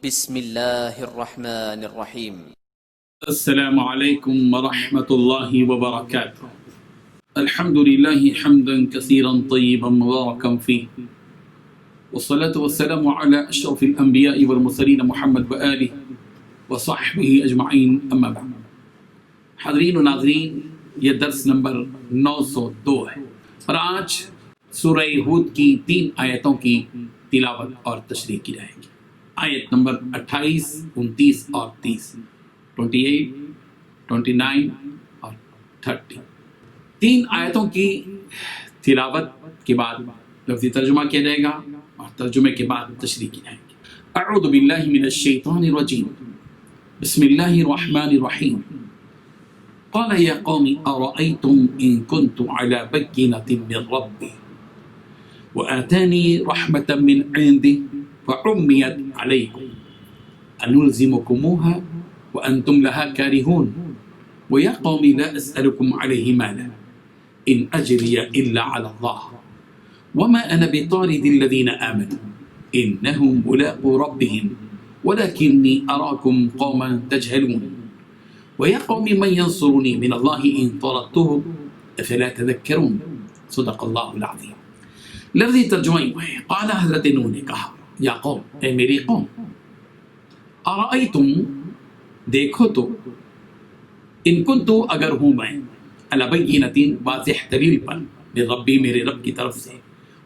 بسم الله الرحمن الرحيم. السلام عليكم ورحمة الله وبركاته. الحمد لله حمدا كثيرا طيبا مباركا فيه، والصلاة والسلام على أشرف الأنبياء والمرسلين محمد وآله وصحبه أجمعين، أما بعد. حاضرین و ناظرین، یہ درس نمبر 902 ہے اور آج سورہ ہود کی 3 آیتوں کی تلاوت اور تشریح کی جائے گی۔ آیت نمبر 28، 29 اور 30، 28، 29 اور 30۔ 3 آیتوں کی تلاوت کے بعد لفظی ترجمہ کیا جائے گا اور ترجمے کے بعد تشریح کی جائے گی۔ اعوذ باللہ من الشیطان الرجیم، بسم اللہ الرحمن الرحیم۔ قال يا قوم أرأيتم إن كنت على بينة من ربي وآتاني رحمة من عنده فعميت عليكم أنلزمكموها وأنتم لها كارهون ويا قوم لا أسألكم عليه مالا إن أجري إلا على الله وما أنا بطارد الذين آمنوا إنهم ملاقو ربهم ولكني أراكم قوما تجهلون وَيَا قَوْمِ مَنْ يَنْصُرُنِي مِنَ اللَّهِ إِنْ طَرَدتُّهُ أَفَلَا تَذَكَّرُونَ۔ صدق اللہ العظیم۔ لفظی ترجمہ ہے، قال حضرت نوح نے کہا، یا قوم، اے میری قوم، ارأیتم، دیکھو تو، ان کنتو، اگر ہوں میں، علی بینۃ، واضح دلیل پر، من ربی، میرے رب کی طرف سے،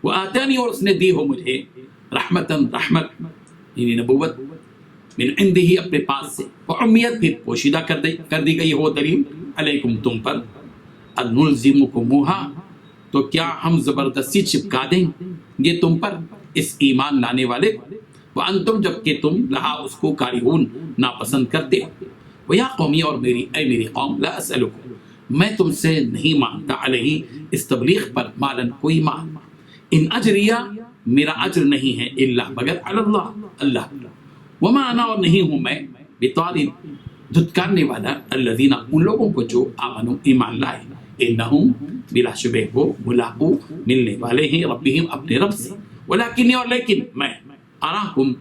وآتانی، اور اس نے دی ہو مجھے، رحمتاً، رحمت، یعنی نبوت، من عنده، اپنے پاس سے، وعمیت، پھر پوشیدہ کر دی گئی ہو دلیل، علیکم، تم پر، انلزمکموہا، تو کیا ہم زبردستی چپکا دیں یہ تم پر، اس ایمان لانے والے کو، وانتم، جبکہ تم لہا، اس کو، کارہون، ناپسند کرتے ہو، ویا قومی، اور اے میری قوم، لا اسألکم، میں تم سے نہیں مانگتا، علیہ، اس تبلیغ پر، مالن، کوئی مال، ان اجریہ، میرا اجر نہیں ہے، الا، مگر، علی اللہ، اللہ، وما انا، اور نہیں ہوں میں، بطارد، دھتکارنے والا، الذین، ان لوگوں کو جو آمنوا، ایمان لائے، انہم، بلا شبہ وہ، ملاقو، ملنے والے ہیں، ربہم، اپنے رب سے، ولیکن، اور لیکن، میں، اراکم،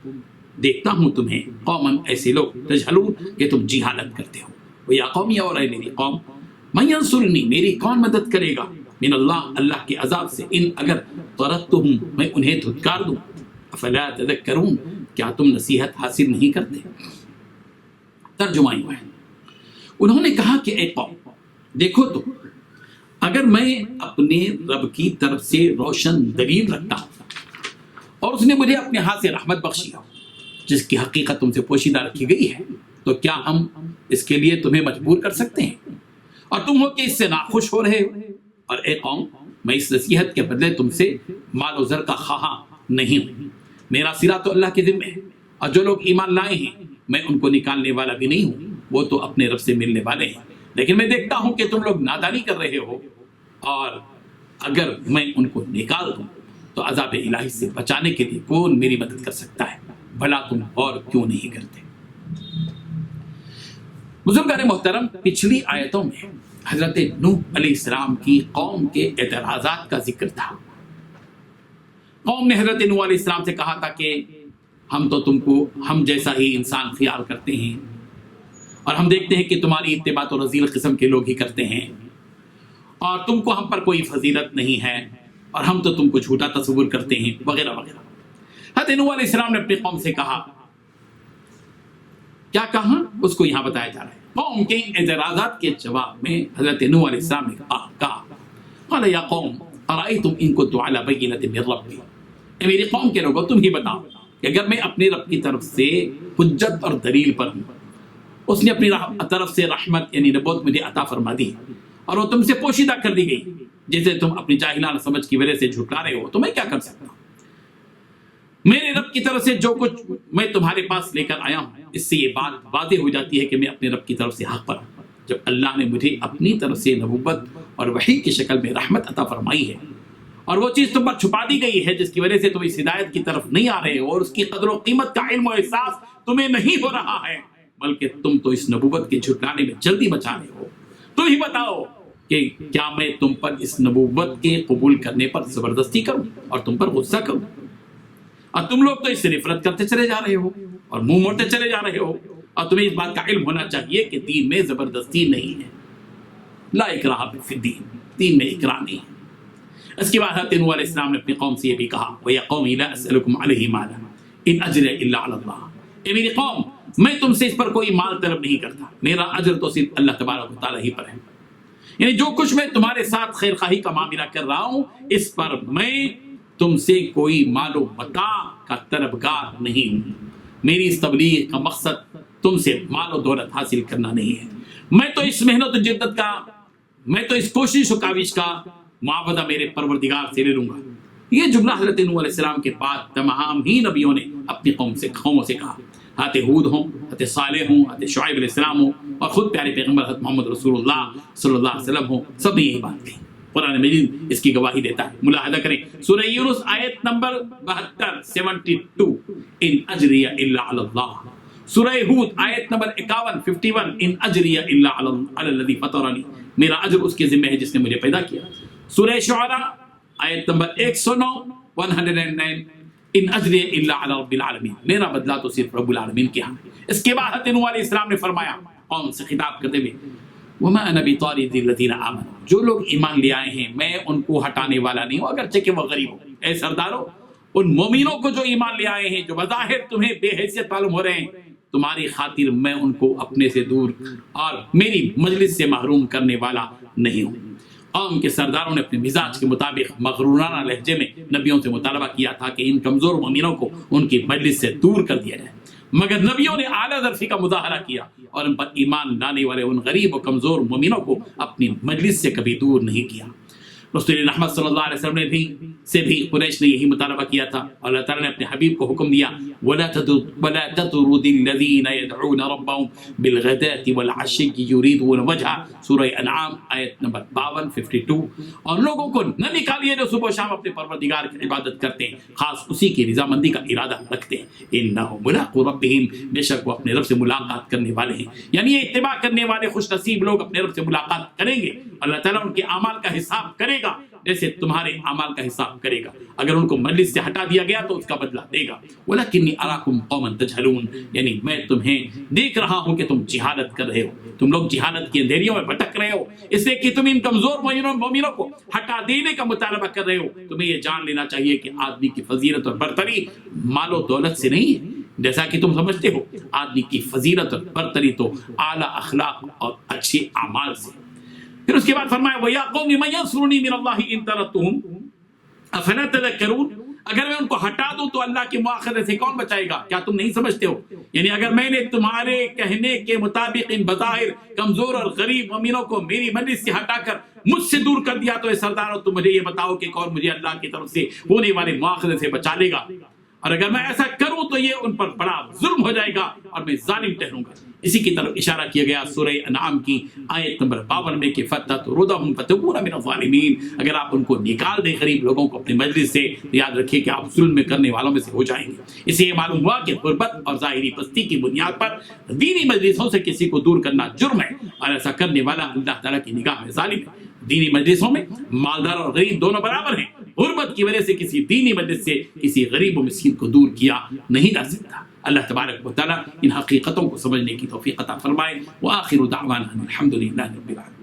دیکھتا ہوں تمہیں، قوماً، ایسے لوگ، تجہلون، کہ تم جہالت کرتے ہو، ویا قومی، اور اے میری قوم، من ینصرنی، میری کون مدد کرے گا، من اللہ، اللہ کے عذاب سے، ان، اگر طردتہم، میں انہیں دھتکار دوں، افلا تذکرون، کیا تم نصیحت حاصل نہیں کرتے۔ ترجمہ ہے، انہوں نے کہا کہ اے قوم، دیکھو تو، اگر میں اپنے رب کی طرف سے روشن دلیل رکھتا ہوں اور اس نے مجھے اپنے ہاتھ سے رحمت بخشی ہو جس کی حقیقت تم سے پوشیدہ رکھی گئی ہے، تو کیا ہم اس کے لیے تمہیں مجبور کر سکتے ہیں اور تم ہو کہ اس سے ناخوش ہو رہے ہو؟ اور اے قوم، میں اس نصیحت کے بدلے تم سے مال و زر کا خواہاں نہیں ہوں، میرا سرا تو اللہ کے ذمہ ہے، اور جو لوگ ایمان لائے ہیں میں ان کو نکالنے والا بھی نہیں ہوں، وہ تو اپنے رب سے ملنے والے ہیں، لیکن میں دیکھتا ہوں کہ تم لوگ نادانی کر رہے ہو، اور اگر میں ان کو نکال دوں تو عذاب الہی سے بچانے کے لیے کون میری مدد کر سکتا ہے، بھلا تم اور کیوں نہیں کرتے۔ بزرگان محترم، پچھلی آیتوں میں حضرت نوح علیہ السلام کی قوم کے اعتراضات کا ذکر تھا۔ قوم نے حضرت نوح علیہ السلام سے کہا تھا کہ ہم تو تم کو ہم جیسا ہی انسان خیال کرتے ہیں، اور ہم دیکھتے ہیں کہ تمہاری اتباع تو رذیل قسم کے لوگ ہی کرتے ہیں، اور تم کو ہم پر کوئی فضیلت نہیں ہے، اور ہم تو تم کو جھوٹا تصور کرتے ہیں، وغیرہ وغیرہ۔ حضرت نوح علیہ السلام نے اپنی قوم سے کہا، کیا کہا اس کو یہاں بتایا جا رہا ہے۔ قوم کے اعتراضات کے جواب میں حضرت نوح علیہ السلام نے کہا، قال یا قوم ارأیتم ان کنت علی بینۃ من ربی، اے میری قوم کے لوگوں، تم ہی بتاؤ کہ اگر میں اپنے رب کی طرف سے حجت اور دلیل پر ہوں، اس نے اپنی طرف سے رحمت یعنی نبوت مجھے عطا فرما دی، اور وہ تم سے پوشیدہ کر دی گئی جسے تم اپنی جاہلانہ سمجھ کی وجہ سے جھٹلا رہے ہو، تو میں کیا کر سکتا ہوں؟ میرے رب کی طرف سے جو کچھ میں تمہارے پاس لے کر آیا ہوں، اس سے یہ بات واضح ہو جاتی ہے کہ میں اپنے رب کی طرف سے حق پر ہوں۔ جب اللہ نے مجھے اپنی طرف سے نبوت اور وحی کی شکل میں رحمت عطا فرمائی ہے، اور وہ چیز تم پر چھپا دی گئی ہے جس کی وجہ سے تم اس ہدایت کی طرف نہیں آ رہے ہو، اور اس کی قدر و قیمت کا علم و احساس تمہیں نہیں ہو رہا ہے، بلکہ تم تو اس نبوت کے جھٹلانے میں جلدی مچا رہے ہو، تو ہی بتاؤ کہ کیا میں تم پر اس نبوت کے قبول کرنے پر زبردستی کروں اور تم پر غصہ کروں؟ اور تم لوگ تو اس سے نفرت کرتے چلے جا رہے ہو اور منہ موڑتے چلے جا رہے ہو، اور تمہیں اس بات کا علم ہونا چاہیے کہ دین میں زبردستی نہیں ہے، لا اکراہ فی الدین، دین میں اکراہ نہیں ہے۔ اس کے بعد حضرت نوح علیہ السلام نے اپنی قوم سے یہ بھی کہا وَيَا قَوْمِ لَا أَسْأَلُكُمْ عَلَيْهِ مَالًا إِنْ أَجْرِيَ إِلَّا عَلَى اللَّهِ، اے میری قوم میں تم سے اس پر کوئی مال طلب نہیں کرتا، میرا اجر تو صرف اللہ تبارک و تعالیٰ ہی پر ہے۔ یعنی جو کچھ میں تمہارے ساتھ خیر خواہی کا معاملہ کر رہا ہوں اس پر میں تم سے کوئی مال و متاع کا طلبگار نہیں ہوں، میری اس تبلیغ کا مقصد تم سے مال و دولت حاصل کرنا نہیں ہے، میں تو اس محنت و جدت کا، میں تو اس کوشش و کاوش کا معاوضہ میرے پروردگار سے لے لوں گا۔ یہ جملہ حضرت نوح علیہ السلام کے بعد تمام ہی نبیوں نے اپنی قوموں سے کہا، حضرت ہود ہوں، حضرت صالح ہوں، حضرت شعیب علیہ السلام ہوں، اور خود پیارے پیغمبر حضرت محمد رسول اللہ صلی اللہ علیہ وسلم ہوں، سب نے یہی بات کہی۔ قرآن مجید اس کی گواہی دیتا ہے، ملاحظہ کریں سورہ یونس آیت نمبر 72 ان اجریہ الا علی اللہ، سورہ ہود آیت نمبر 51 ان اجریہ الا علی الذی فطرنی، میرا اجر اس کے ذمہ ہے جس نے مجھے پیدا کیا، سورہ شعراء آیت نمبر 109 ان اجریہ الا علی رب العالمین، میرا بدلہ تو صرف رب العالمین کے ہاں۔ اس کے بعد حضرت نوح علیہ السلام نے فرمایا قوم سے خطاب کرتے ہوئے وَمَا أَنَا بِطَارِدِ الَّذِينَ آمَنُوا، جو لوگ ایمان لے آئے ہیں میں ان کو ہٹانے والا نہیں ہوں اگرچہ کہ وہ غریب ہوں۔ اے سردارو، ان مومنوں کو جو ایمان لے آئے ہیں، جو بظاہر تمہیں بے حیثیت معلوم ہو رہے ہیں، تمہاری خاطر میں ان کو اپنے سے دور اور میری مجلس سے محروم کرنے والا نہیں ہوں۔ قوم کے سرداروں نے اپنے مزاج کے مطابق مغرورانہ لہجے میں نبیوں سے مطالبہ کیا تھا کہ ان کمزور مومنوں کو ان کی مجلس سے دور کر دیا جائے، مگر نبیوں نے اعلیٰ ظرفی کا مظاہرہ کیا اور ان پر ایمان لانے والے ان غریب و کمزور مومنوں کو اپنی مجلس سے کبھی دور نہیں کیا۔ رسول رحمت صلی اللہ علیہ وسلم نے بھی قریش نے یہی مطالبہ کیا تھا، اور اللہ تعالیٰ نے اپنے حبیب کو حکم دیا وَلَا تَطْرُدِ الَّذِينَ يَدْعُونَ رَبَّهُمْ بِالْغَدَاةِ وَالْعَشِيِّ يُرِيدُونَ وَجْهَهُ، سورہ انعام آیت نمبر 52 اور لوگوں کو نہ نکالیے جو صبح و شام اپنے پروردگار کی عبادت کرتے ہیں، خاص اسی کی رضامندی کا ارادہ رکھتے ہیں، إِنَّهُمْ مُلَاقُو رَبِّهِمْ، بے شک وہ اپنے رب سے ملاقات کرنے والے ہیں۔ یعنی یہ اتباع کرنے والے خوش نصیب لوگ اپنے رب سے ملاقات کریں گے، اللہ تعالیٰ ان کے اعمال کا حساب کرے گا جیسے تمہارے اعمال کا حساب کرے گا، اگر ان کو مجلس سے ہٹا دیا گیا تو اس کا بدلہ دے گا۔ وَلَكِنِّي أَرَاكُمْ قَوْمًا تَجْهَلُونَ، یعنی میں تمہیں دیکھ رہا ہوں کہ تم جہالت کر رہے ہو، تم لوگ جہالت کی اندھیریوں میں بھٹک رہے ہو، اس لیے کہ تم ان کمزور مومنوں کو ہٹا دینے کا مطالبہ کر رہے ہو۔ تمہیں یہ جان لینا چاہیے کہ آدمی کی فضیلت اور برتری مال و دولت سے نہیں ہے، جیسا کہ تم سمجھتے ہو، آدمی کی فضیلت اور برتری تو اعلیٰ اخلاق اور اچھے اعمال سے۔ پھر اس کے بعد فرمایا وَيَا قَوْمِ مَن يَنصُرُنِي مِنَ اللَّهِ إِن طَرَدتُّهُمْ أَفَلَا تَذَكَّرُونَ، اگر میں ان کو ہٹا دوں تو اللہ کے مواخذے سے کون بچائے گا، کیا تم نہیں سمجھتے ہو؟ یعنی اگر میں نے تمہارے کہنے کے مطابق ان بظاہر کمزور اور غریب مومنوں کو میری مجلس سے ہٹا کر مجھ سے دور کر دیا تو اے سردارو تم مجھے یہ بتاؤ کہ کون مجھے اللہ کی طرف سے ہونے والے مواخذے سے بچا لے گا، اور اگر میں ایسا کروں تو یہ ان پر بڑا ظلم ہو جائے گا اور میں ظالم ٹھہروں گا۔ اسی کی طرف اشارہ کیا گیا سورہ انعام کی آیت نمبر 52 میں کہ فَتَطْرُدَهُمْ فَتَكُونَ مِنَ الظَّالِمِينَ، اگر آپ ان کو نکال دیں غریب لوگوں کو اپنے مجلس سے تو یاد رکھیے کہ آپ ظلم میں کرنے والوں میں سے ہو جائیں گے۔ اسے یہ معلوم ہوا کہ غربت اور ظاہری پستی کی بنیاد پر دینی مجلسوں سے کسی کو دور کرنا جرم ہے، اور ایسا کرنے والا اللہ تعالیٰ کی نگاہ میں ظالم ہے۔ دینی مجلسوں میں مالدار اور غریب دونوں برابر ہیں، غربت کی وجہ سے کسی دینی مجلس سے کسی غریب و مسکین کو دور کیا نہیں جا سکتا۔ اللہ تبارک و تعالیٰ ان حقیقتوں کو سمجھنے کی توفیق عطا فرمائے۔ وآخر دعوانا الحمدللہ رب العالمین۔